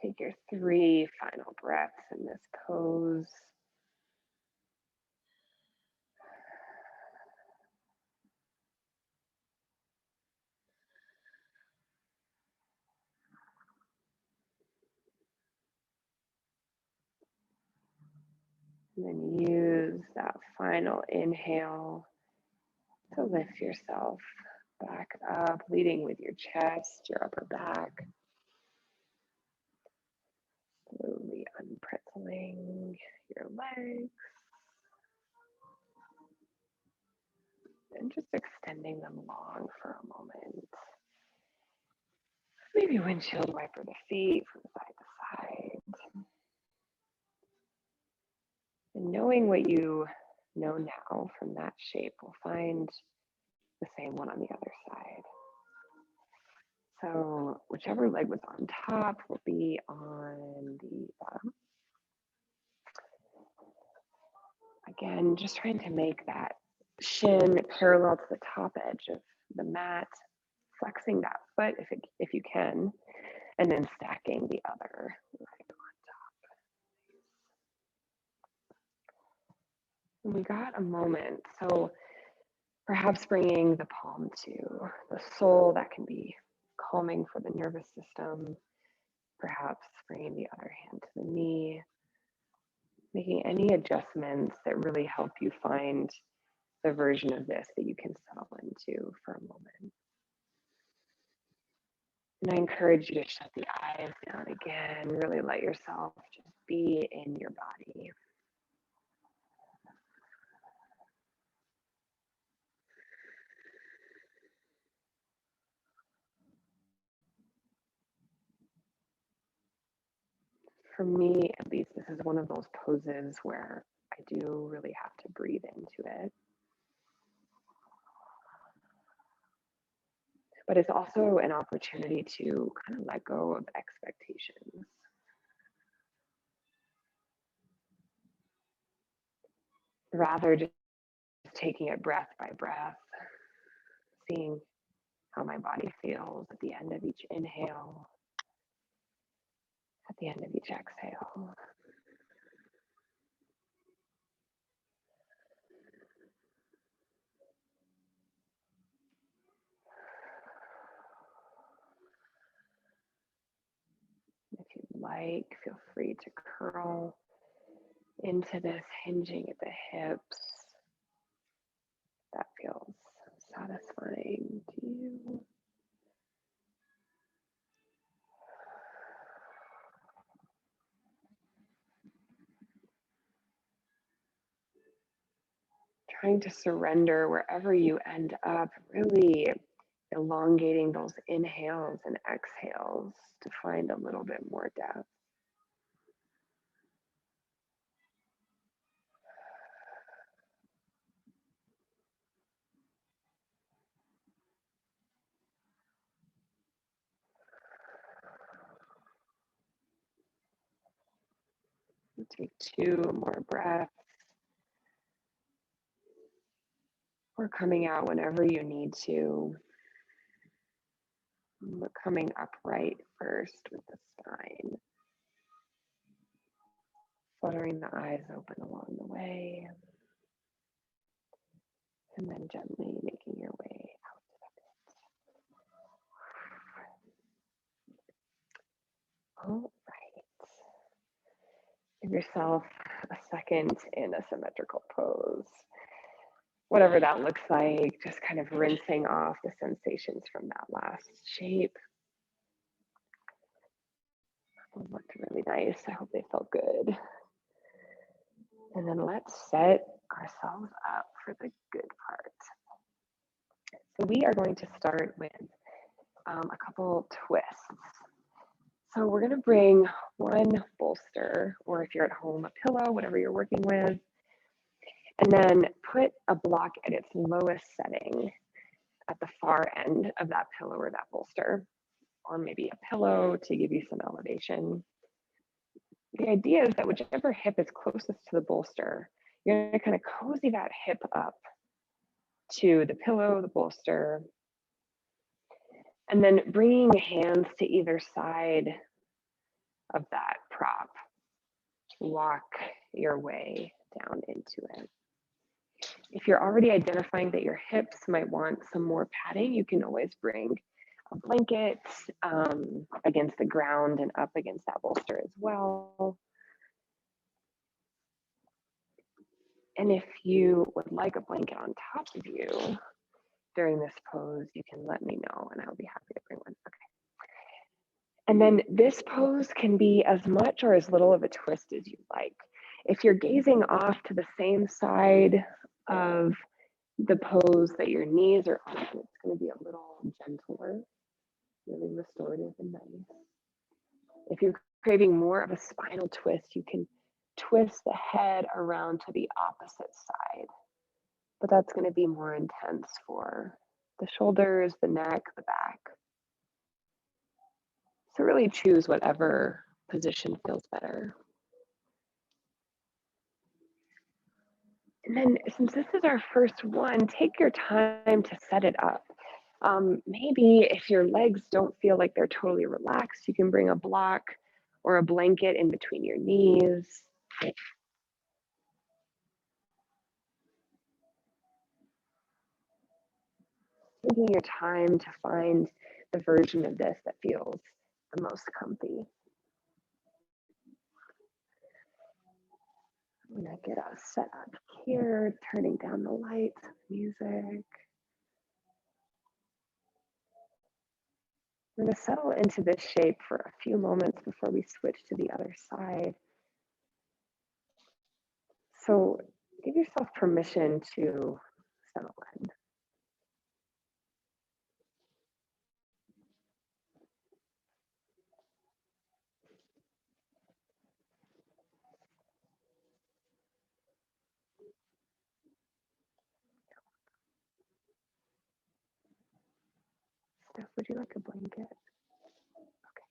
Take your 3 final breaths in this pose. And then use that final inhale to lift yourself back up, leading with your chest, your upper back. Slowly unprickling your legs. And just extending them long for a moment. Maybe windshield wiper the feet from side to side. And knowing what you know now from that shape, we'll find the same one on the other side. So whichever leg was on top will be on the bottom. Again, just trying to make that shin parallel to the top edge of the mat, flexing that foot if you can, and then stacking the other leg on top. And we got a moment, so perhaps bringing the palm to the sole, that can be calming for the nervous system. Perhaps bringing the other hand to the knee, making any adjustments that really help you find the version of this that you can settle into for a moment. And I encourage you to shut the eyes down again, really let yourself just be in your body. For me, at least, this is one of those poses where I do really have to breathe into it. But it's also an opportunity to kind of let go of expectations. Rather just taking it breath by breath, seeing how my body feels at the end of each inhale, at the end of each exhale. If you'd like, feel free to curl into this, hinging at the hips. That feels satisfying to you. Trying to surrender wherever you end up, really elongating those inhales and exhales to find a little bit more depth. Take 2 more breaths. Or coming out whenever you need to. But coming upright first with the spine. Fluttering the eyes open along the way. And then gently making your way out of it. All right. Give yourself a second in a symmetrical pose. Whatever that looks like, just kind of rinsing off the sensations from that last shape. It looked really nice. I hope they felt good. And then let's set ourselves up for the good part. So we are going to start with a couple twists. So we're going to bring one bolster, or if you're at home, a pillow, whatever you're working with, and then put a block at its lowest setting at the far end of that pillow or that bolster, or maybe a pillow to give you some elevation. The idea is that whichever hip is closest to the bolster, you're going to kind of cozy that hip up to the pillow, the bolster, and then bringing hands to either side of that prop. Walk your way down into it. If you're already identifying that your hips might want some more padding, you can always bring a blanket against the ground and up against that bolster as well. And if you would like a blanket on top of you during this pose, you can let me know and I'll be happy to bring one. Okay. And then this pose can be as much or as little of a twist as you like. If you're gazing off to the same side of the pose that your knees are on, it's going to be a little gentler. really restorative and nice. If you're craving more of a spinal twist, you can twist the head around to the opposite side, but that's going to be more intense for the shoulders, the neck, the back. So really choose whatever position feels better. And then since this is our first one, take your time to set it up. Maybe if your legs don't feel like they're totally relaxed, you can bring a block or a blanket in between your knees. Taking your time to find the version of this that feels the most comfy. I'm gonna get us set up here, turning down the lights, music. We're gonna settle into this shape for a few moments before we switch to the other side. So give yourself permission to settle in. Steph, would you like a blanket? Okay.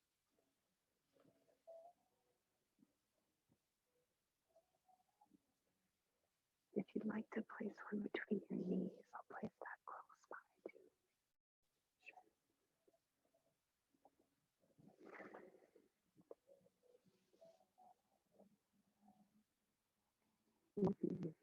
If you'd like to place one between your knees, I'll place that close by too. Mhm.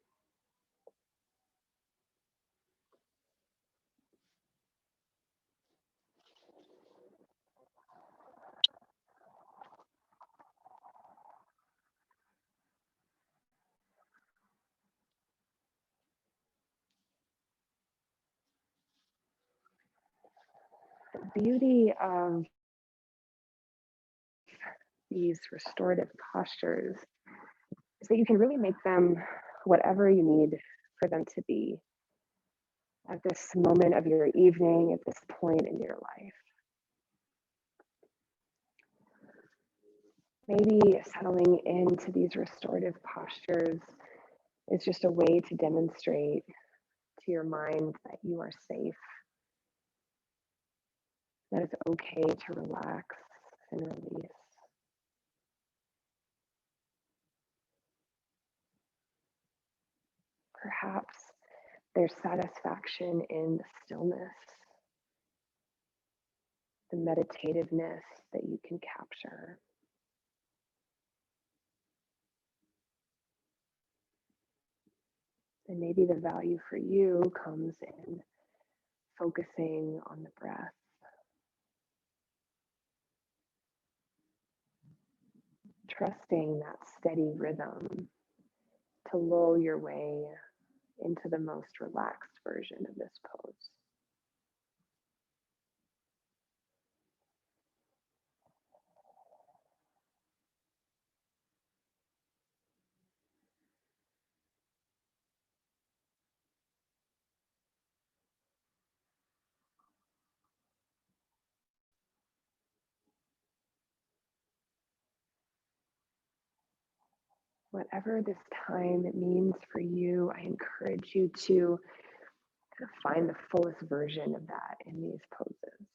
The beauty of these restorative postures is that you can really make them whatever you need for them to be at this moment of your evening, at this point in your life. Maybe settling into these restorative postures is just a way to demonstrate to your mind that you are safe, that it's okay to relax and release. Perhaps there's satisfaction in the stillness, the meditativeness that you can capture. And maybe the value for you comes in focusing on the breath, trusting that steady rhythm to lull your way into the most relaxed version of this pose. Whatever this time means for you, I encourage you to find the fullest version of that in these poses.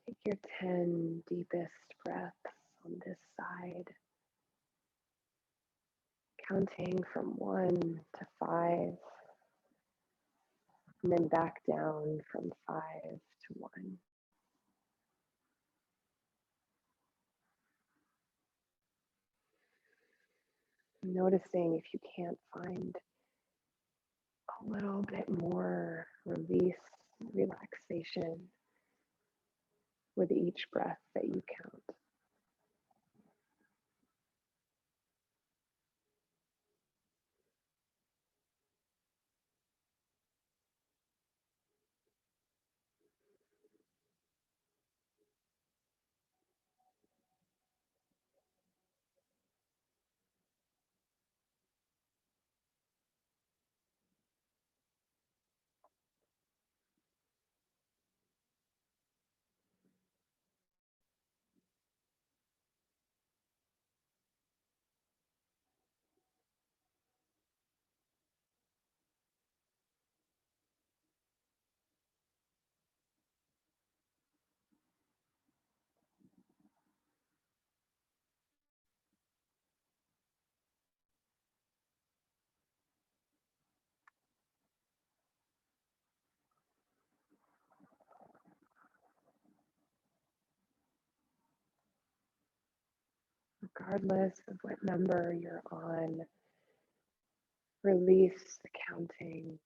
Take your 10 deepest breaths on this side, counting from 1 to 5, and then back down from 5 to 1. Noticing if you can't find a little bit more release, relaxation with each breath that you count. Regardless of what number you're on, release the counting.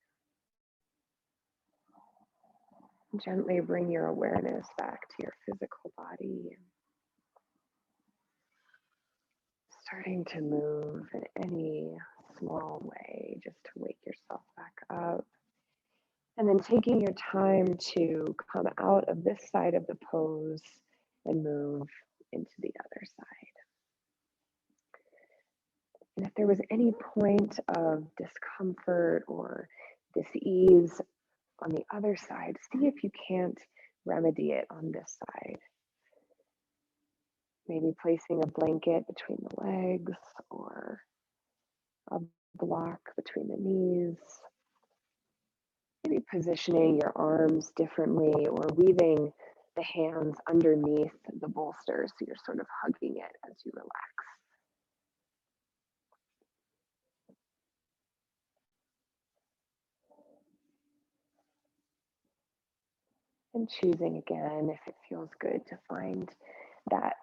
Gently bring your awareness back to your physical body. Starting to move in any small way just to wake yourself back up. And then taking your time to come out of this side of the pose and move into the other side. And if there was any point of discomfort or dis-ease on the other side, see if you can't remedy it on this side. Maybe placing a blanket between the legs or a block between the knees. Maybe positioning your arms differently or weaving the hands underneath the bolster so you're sort of hugging it as you relax. And choosing again, if it feels good, to find that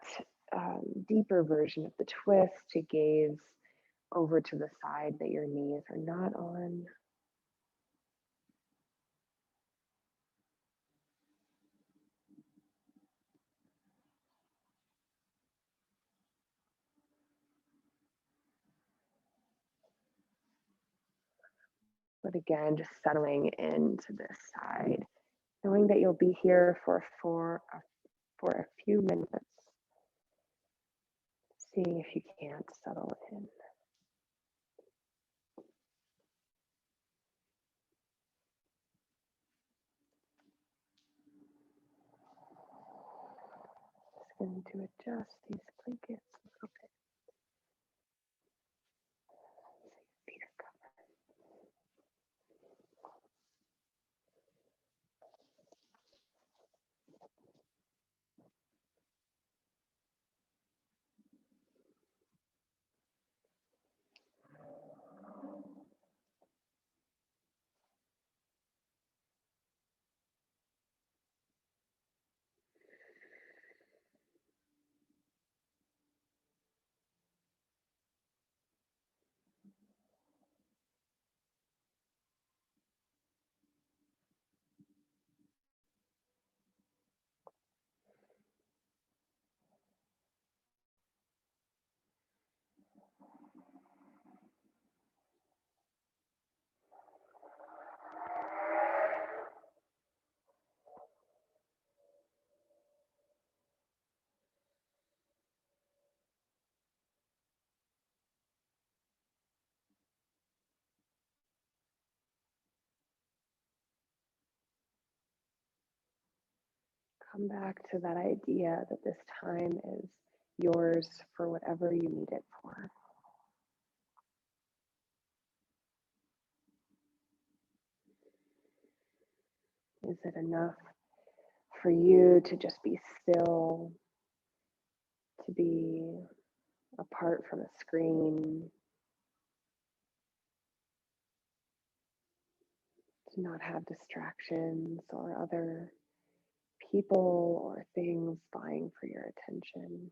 deeper version of the twist, to gaze over to the side that your knees are not on. But again, just settling into this side, knowing that you'll be here for a few minutes, seeing if you can't settle in. Just going to adjust these blankets a little bit. Feet are covered. Come back to that idea that this time is yours for whatever you need it for. Is it enough for you to just be still, to be apart from a screen, to not have distractions or other people or things vying for your attention.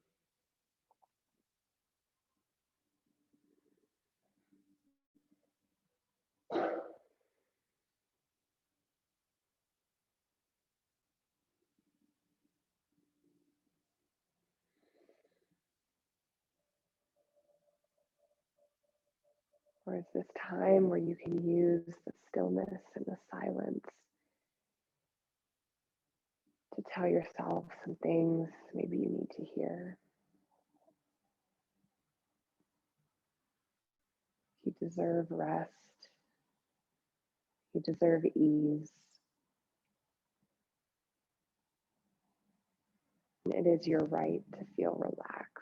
Or is this time where you can use the stillness and the silence to tell yourself some things maybe you need to hear? You deserve rest. You deserve ease. And it is your right to feel relaxed.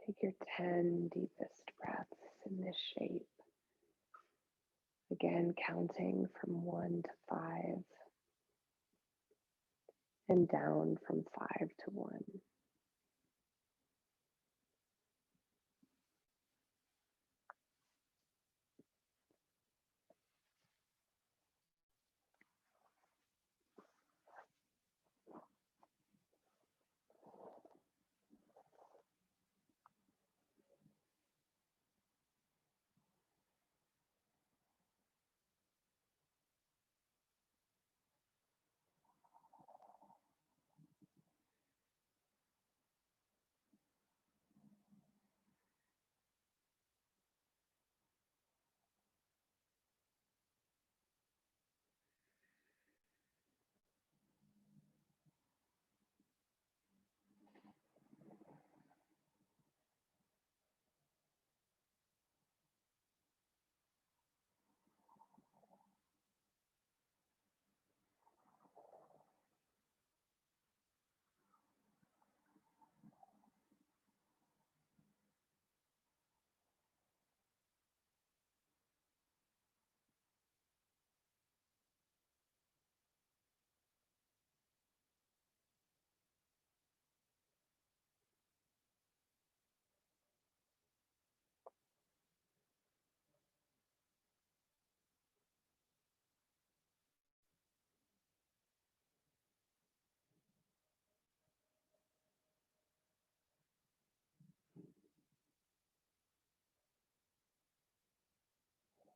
Take your 10 deepest breaths in this shape. Again, counting from 1 to 5 and down from 5 to 1.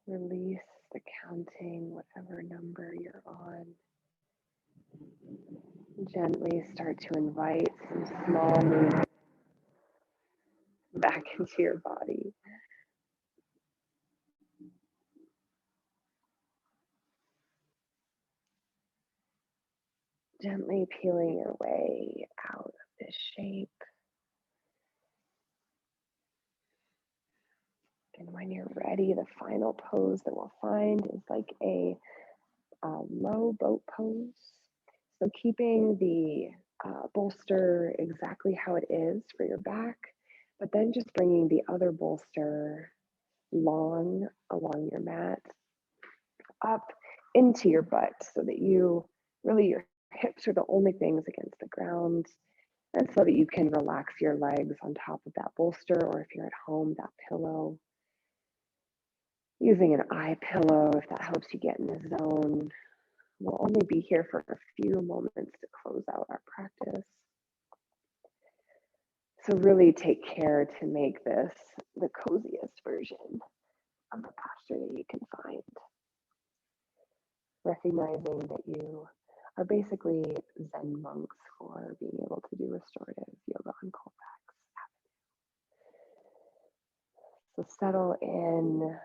Release the counting, whatever number you're on. Gently start to invite some small movement back into your body. Gently peeling your way out of this shape. And when you're ready, the final pose that we'll find is like a low boat pose. So keeping the bolster exactly how it is for your back, but then just bringing the other bolster long along your mat up into your butt so that you really, your hips are the only things against the ground, and so that you can relax your legs on top of that bolster, or if you're at home, that pillow. Using an eye pillow if that helps you get in the zone. We'll only be here for a few moments to close out our practice. So really take care to make this the coziest version of the posture that you can find. Recognizing that you are basically Zen monks for being able to do restorative yoga on Colfax. So settle in,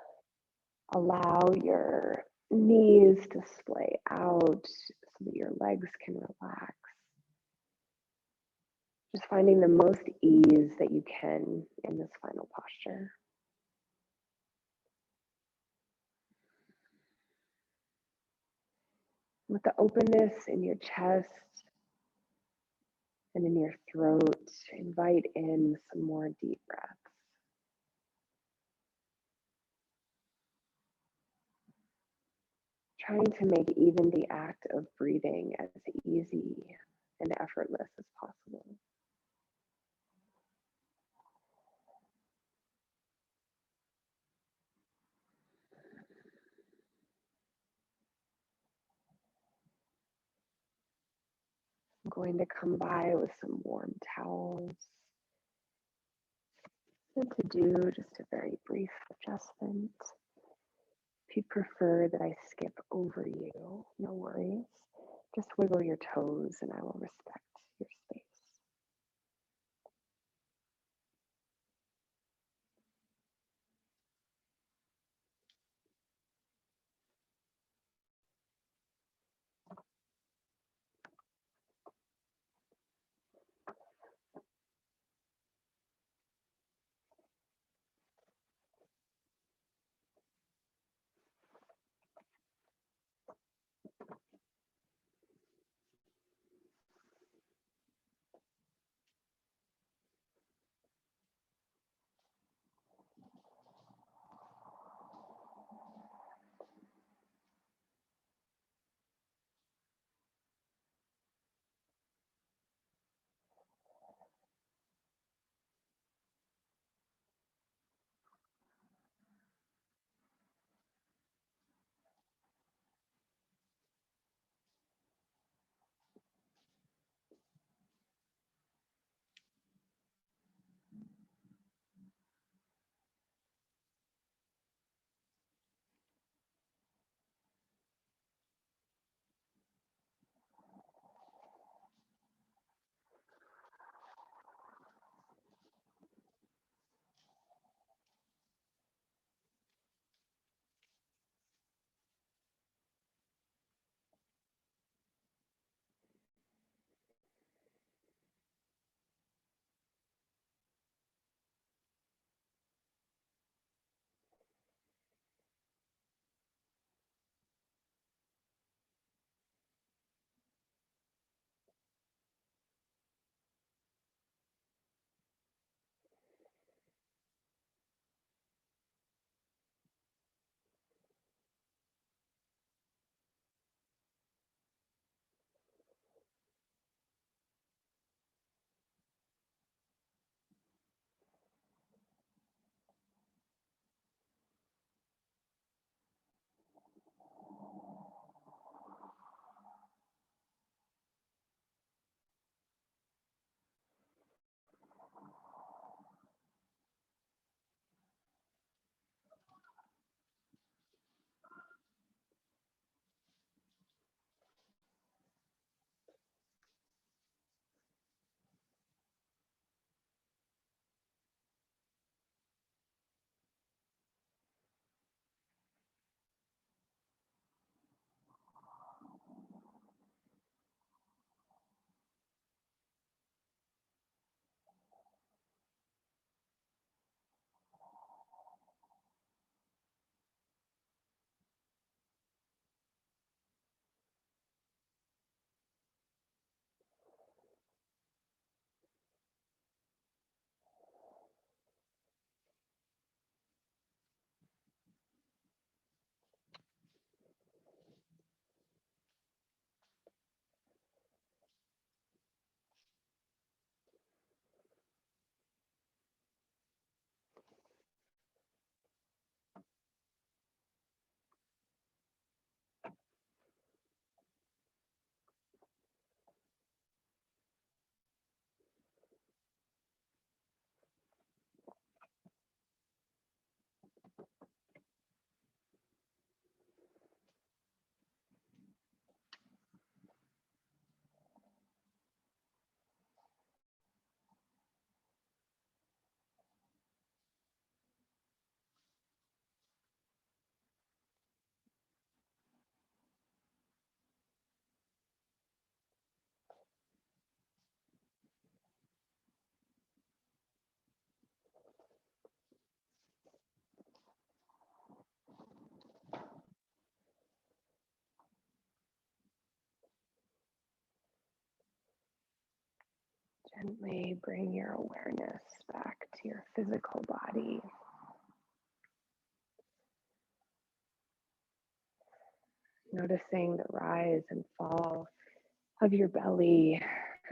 allow your knees to splay out so that your legs can relax. Just finding the most ease that you can in this final posture. With the openness in your chest and in your throat, invite in some more deep breaths. Trying to make even the act of breathing as easy and effortless as possible. I'm going to come by with some warm towels and to do just a very brief adjustment. If you prefer that I skip over you, no worries. Just wiggle your toes and I will respect your space. Gently bring your awareness back to your physical body. Noticing the rise and fall of your belly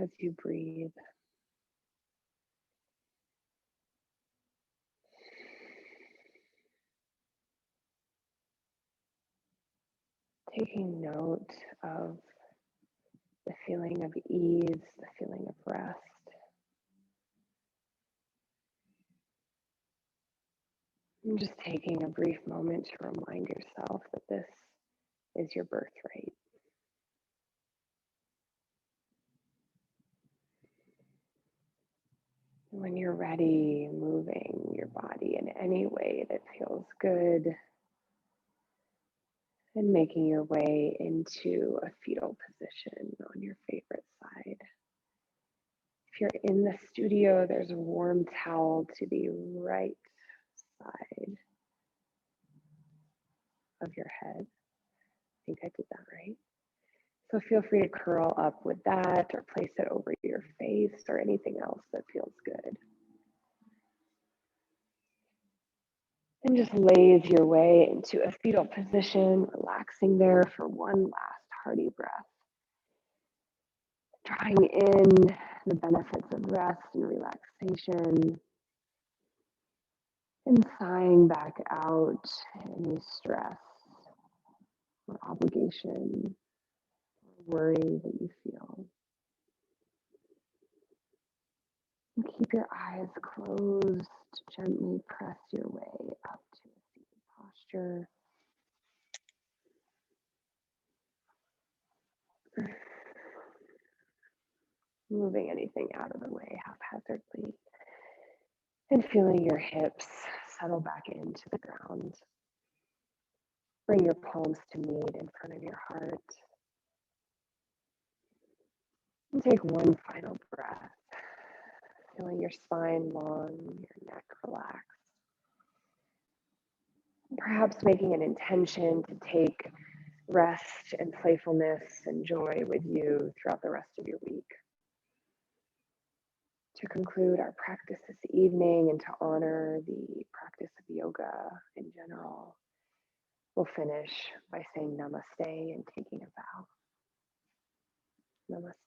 as you breathe. Taking note of the feeling of ease, the feeling of rest. And just taking a brief moment to remind yourself that this is your birthright. When you're ready, moving your body in any way that feels good and making your way into a fetal position on your favorite side. If you're in the studio, there's a warm towel to the right side of your head. I think I did that right. So feel free to curl up with that or place it over your face or anything else that feels good. And just laze your way into a fetal position, relaxing there for one last hearty breath. Drawing in the benefits of rest and relaxation, and sighing back out any stress or obligation or worry that you feel. And keep your eyes closed. Gently press your way up to a seated posture. Moving anything out of the way haphazardly. And feeling your hips settle back into the ground. Bring your palms to meet in front of your heart. And take one final breath. Feeling your spine long, your neck relaxed. Perhaps making an intention to take rest and playfulness and joy with you throughout the rest of your week. To conclude our practice this evening and to honor the practice of yoga in general, we'll finish by saying namaste and taking a vow. Namaste.